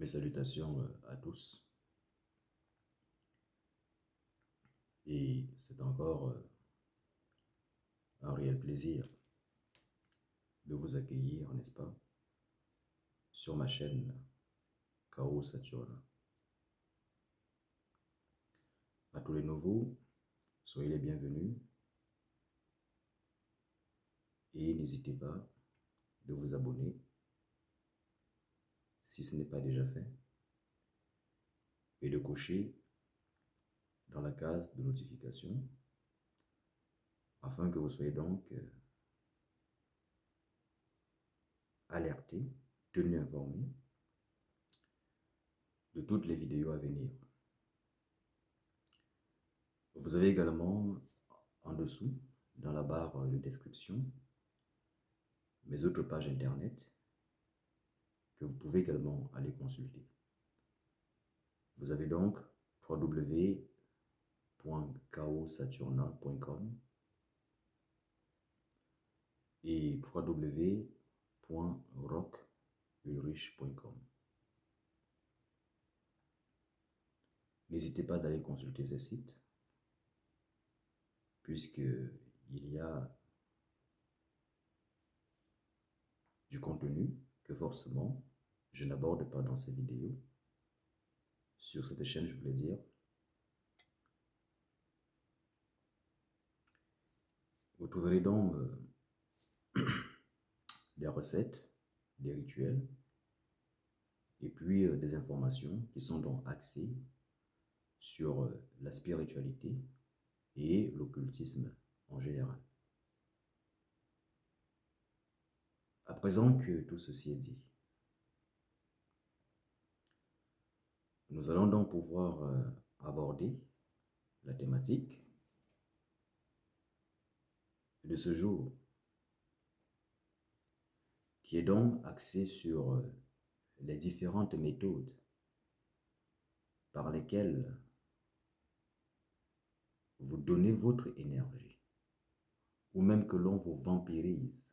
Mes salutations à tous. Et c'est encore un réel plaisir de vous accueillir, n'est-ce pas, sur ma chaîne Chaos Saturne. À tous les nouveaux, soyez les bienvenus et n'hésitez pas de vous abonner si ce n'est pas déjà fait et de cocher dans la case de notification afin que vous soyez donc alertés, tenus informés de toutes les vidéos à venir. Vous avez également en dessous, dans la barre de description, mes autres pages internet que vous pouvez également aller consulter. Vous avez donc www.chaosaturna.com et www.rockulrich.com. N'hésitez pas d'aller consulter ces sites, puisqu'il y a du contenu que forcément je n'aborde pas dans ces vidéos. Sur cette chaîne, je voulais dire, vous trouverez donc des recettes, des rituels, et puis des informations qui sont donc axées sur la spiritualité et l'occultisme en général. À présent que tout ceci est dit, nous allons donc pouvoir aborder la thématique de ce jour, qui est donc axée sur les différentes méthodes par lesquelles vous donnez votre énergie, ou même que l'on vous vampirise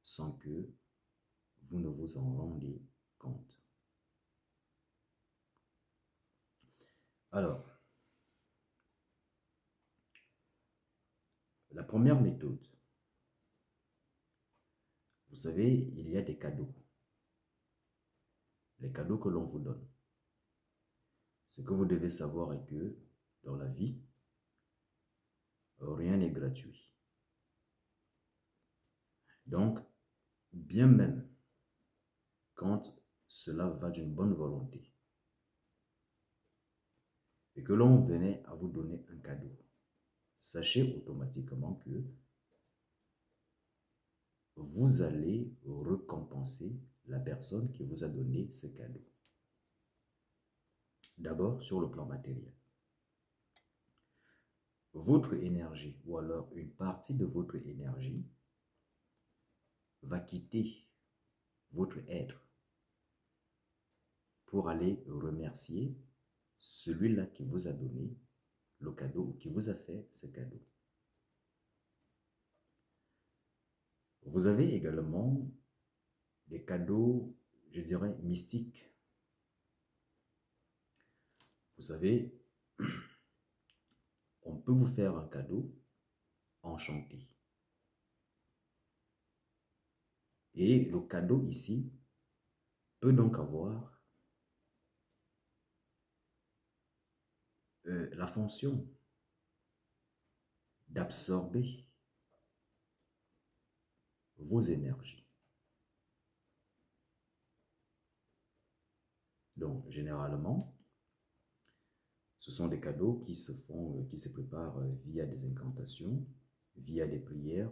sans que vous ne vous en rendiez compte. Alors, la première méthode, vous savez, il y a des cadeaux. Les cadeaux que l'on vous donne. Ce que vous devez savoir est que dans la vie, rien n'est gratuit. Donc, bien même quand cela va d'une bonne volonté et que l'on venait à vous donner un cadeau, sachez automatiquement que vous allez récompenser la personne qui vous a donné ce cadeau. D'abord, sur le plan matériel. Votre énergie, ou alors une partie de votre énergie, va quitter votre être pour aller remercier celui-là qui vous a donné le cadeau ou qui vous a fait ce cadeau. Vous avez également des cadeaux, je dirais, mystiques. Vous savez, on peut vous faire un cadeau enchanté. Et le cadeau ici peut donc avoir la fonction d'absorber vos énergies. Donc, généralement, ce sont des cadeaux qui se préparent via des incantations, via des prières,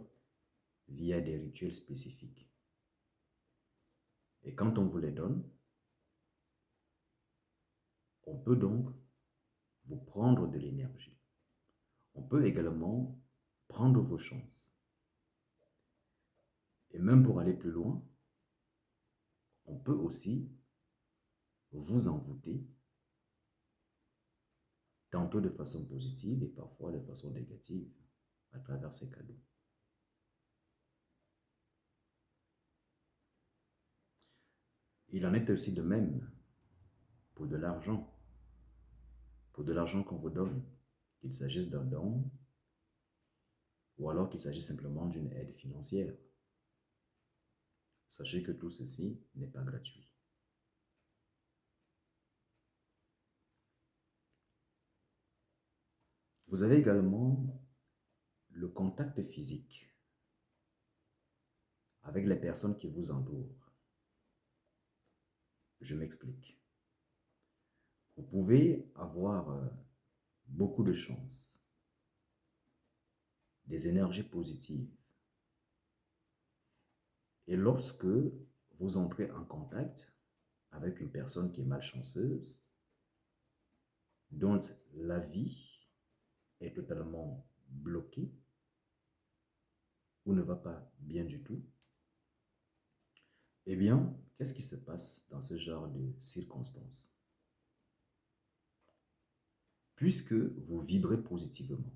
via des rituels spécifiques. Et quand on vous les donne, on peut donc vous prendre de l'énergie. On peut également prendre vos chances. Et même pour aller plus loin, on peut aussi vous envoûter, tantôt de façon positive et parfois de façon négative, à travers ces cadeaux. Il en est aussi de même pour de l'argent. Pour de l'argent qu'on vous donne, qu'il s'agisse d'un don ou alors qu'il s'agisse simplement d'une aide financière. Sachez que tout ceci n'est pas gratuit. Vous avez également le contact physique avec les personnes qui vous entourent. Je m'explique. Vous pouvez avoir beaucoup de chance, des énergies positives. Et lorsque vous entrez en contact avec une personne qui est malchanceuse, dont la vie est totalement bloquée ou ne va pas bien du tout, eh bien, qu'est-ce qui se passe dans ce genre de circonstances? Puisque vous vibrez positivement,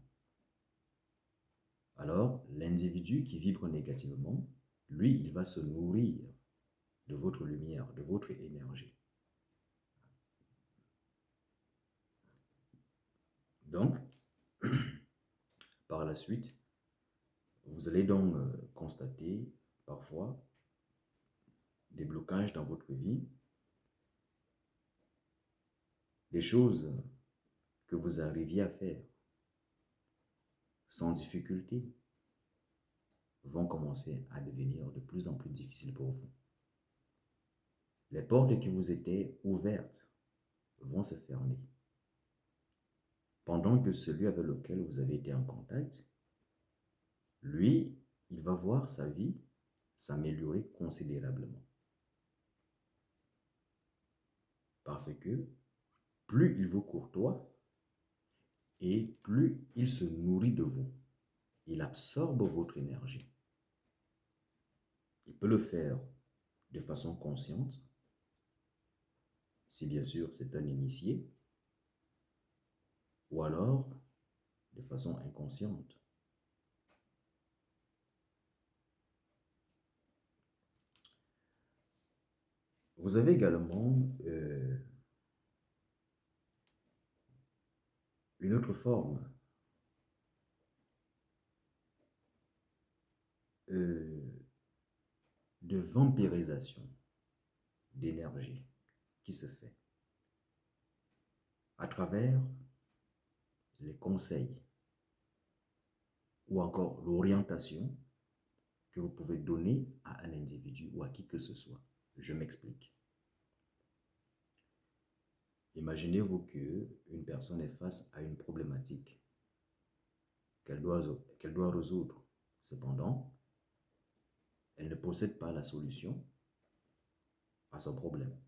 alors l'individu qui vibre négativement, lui, il va se nourrir de votre lumière, de votre énergie. Donc, par la suite, vous allez donc constater parfois des blocages dans votre vie, des choses que vous arriviez à faire sans difficulté vont commencer à devenir de plus en plus difficiles pour vous. Les portes qui vous étaient ouvertes vont se fermer, pendant que celui avec lequel vous avez été en contact, lui, il va voir sa vie s'améliorer considérablement. Parce que plus il vous courtoie et plus il se nourrit de vous, il absorbe votre énergie. Il peut le faire de façon consciente, si bien sûr c'est un initié, ou alors de façon inconsciente. Vous avez également une autre forme de vampirisation d'énergie qui se fait à travers les conseils ou encore l'orientation que vous pouvez donner à un individu ou à qui que ce soit. Je m'explique. Imaginez-vous qu'une personne est face à une problématique qu'elle doit résoudre. Cependant, elle ne possède pas la solution à son problème.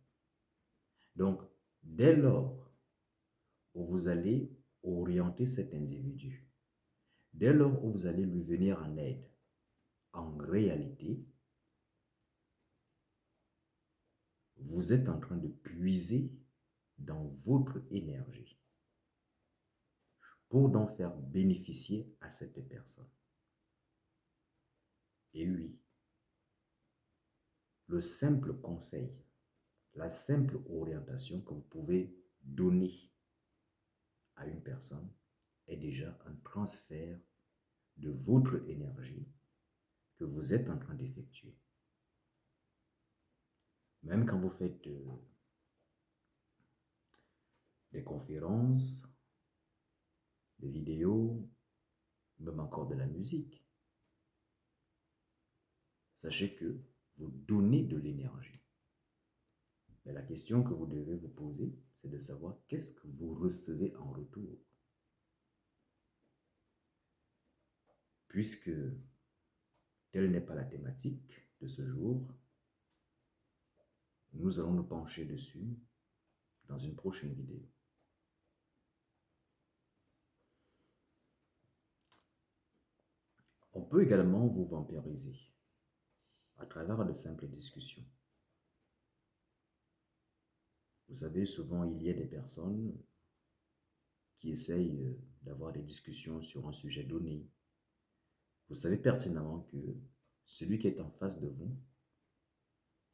Donc, dès lors où vous allez orienter cet individu, dès lors où vous allez lui venir en aide, en réalité, vous êtes en train de puiser dans votre énergie pour d'en faire bénéficier à cette personne. Et oui, le simple conseil, la simple orientation que vous pouvez donner à une personne est déjà un transfert de votre énergie que vous êtes en train d'effectuer. Même quand vous faites des conférences, des vidéos, même encore de la musique, sachez que vous donnez de l'énergie. Mais la question que vous devez vous poser, c'est de savoir qu'est-ce que vous recevez en retour. Puisque telle n'est pas la thématique de ce jour, nous allons nous pencher dessus dans une prochaine vidéo. On peut également vous vampiriser à travers de simples discussions. Vous savez, souvent il y a des personnes qui essayent d'avoir des discussions sur un sujet donné. Vous savez pertinemment que celui qui est en face de vous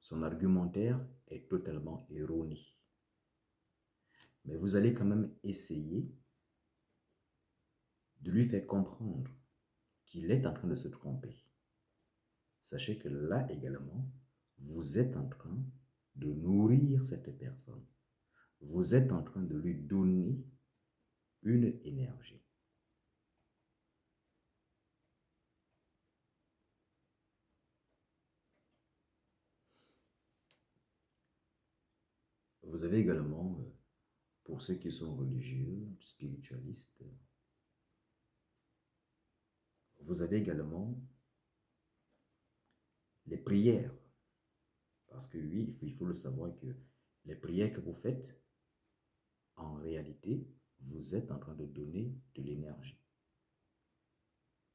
Son argumentaire est totalement erroné. Mais vous allez quand même essayer de lui faire comprendre qu'il est en train de se tromper. Sachez que là également, vous êtes en train de nourrir cette personne. Vous êtes en train de lui donner une énergie. Vous avez également, pour ceux qui sont religieux, spiritualistes, vous avez également les prières. Parce que oui, il faut le savoir que les prières que vous faites, en réalité, vous êtes en train de donner de l'énergie.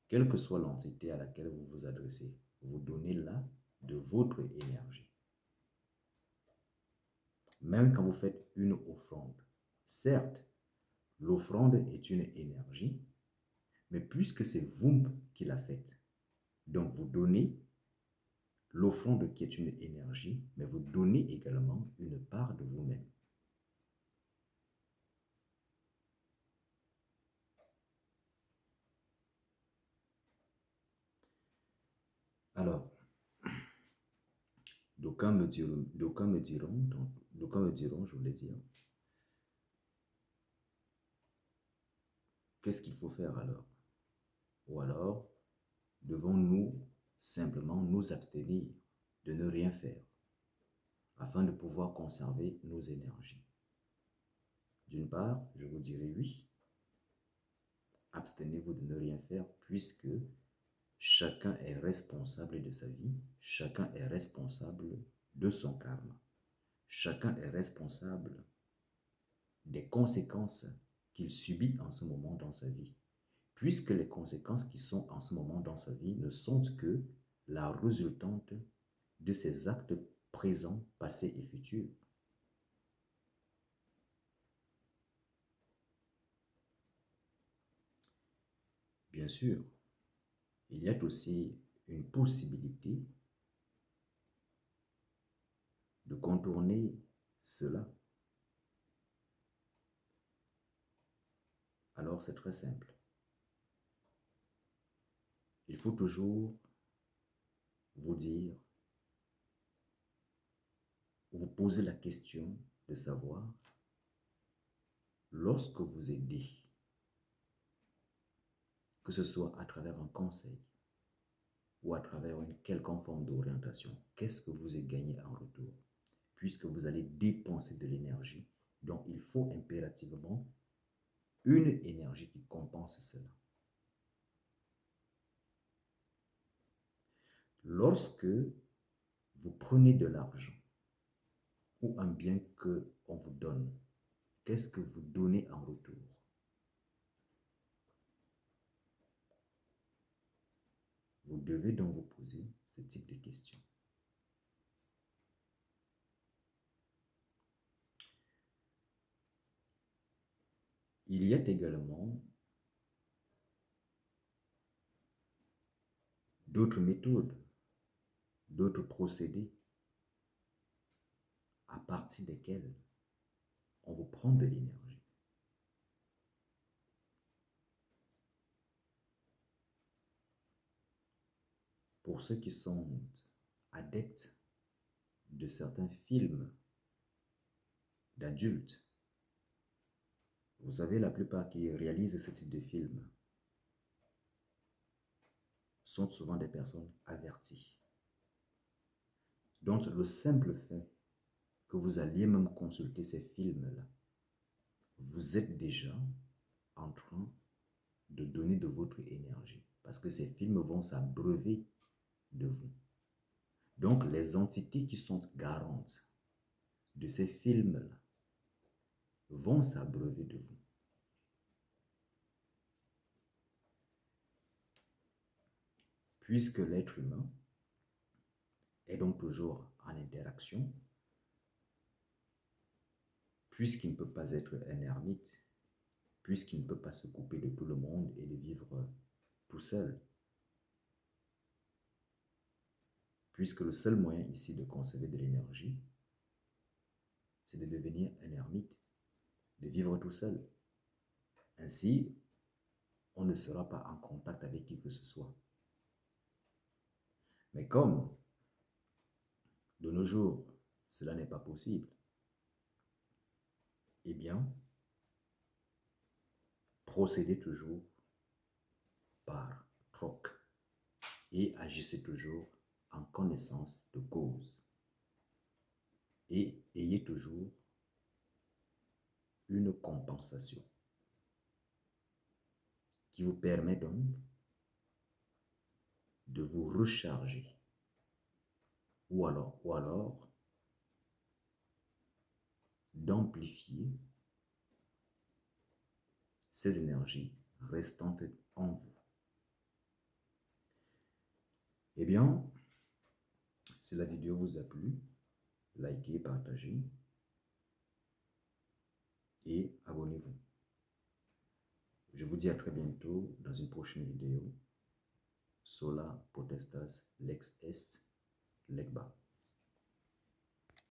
Quelle que soit l'entité à laquelle vous vous adressez, vous donnez là de votre énergie. Même quand vous faites une offrande, certes, l'offrande est une énergie, mais puisque c'est vous qui la faites, donc vous donnez l'offrande qui est une énergie, mais vous donnez également une part de vous-même. Alors, d'aucuns me diront, je voulais dire, qu'est-ce qu'il faut faire alors? Ou alors, devons-nous simplement nous abstenir de ne rien faire afin de pouvoir conserver nos énergies? D'une part, je vous dirais oui, abstenez-vous de ne rien faire puisque chacun est responsable de sa vie, chacun est responsable de son karma, chacun est responsable des conséquences qu'il subit en ce moment dans sa vie, puisque les conséquences qui sont en ce moment dans sa vie ne sont que la résultante de ses actes présents, passés et futurs. Bien sûr, il y a aussi une possibilité de contourner cela. Alors c'est très simple. Il faut toujours vous dire, vous poser la question de savoir, lorsque vous aidez, que ce soit à travers un conseil ou à travers une quelconque forme d'orientation, qu'est-ce que vous avez gagné en retour? Puisque vous allez dépenser de l'énergie, donc il faut impérativement une énergie qui compense cela. Lorsque vous prenez de l'argent ou un bien qu'on vous donne, qu'est-ce que vous donnez en retour? Vous devez donc vous poser ce type de questions. Il y a également d'autres méthodes, d'autres procédés à partir desquels on vous prend de l'énergie. Pour ceux qui sont adeptes de certains films d'adultes, vous savez, la plupart qui réalisent ce type de films sont souvent des personnes averties. Donc, le simple fait que vous alliez même consulter ces films-là, vous êtes déjà en train de donner de votre énergie parce que ces films vont s'abreuver de vous. Donc, les entités qui sont garantes de ces films-là vont s'abreuver de vous. Puisque l'être humain est donc toujours en interaction, puisqu'il ne peut pas être un ermite, puisqu'il ne peut pas se couper de tout le monde et de vivre tout seul. puisque le seul moyen ici de conserver de l'énergie, c'est de devenir un ermite, de vivre tout seul. Ainsi, on ne sera pas en contact avec qui que ce soit. Mais comme de nos jours, cela n'est pas possible, eh bien, procédez toujours par troc et agissez toujours en connaissance de cause. Et ayez toujours une compensation qui vous permet donc de vous recharger ou alors d'amplifier ces énergies restantes en vous. Eh bien, si la vidéo vous a plu, likez, partagez et abonnez-vous. Je vous dis à très bientôt dans une prochaine vidéo. Sola potestas lex est, lecba.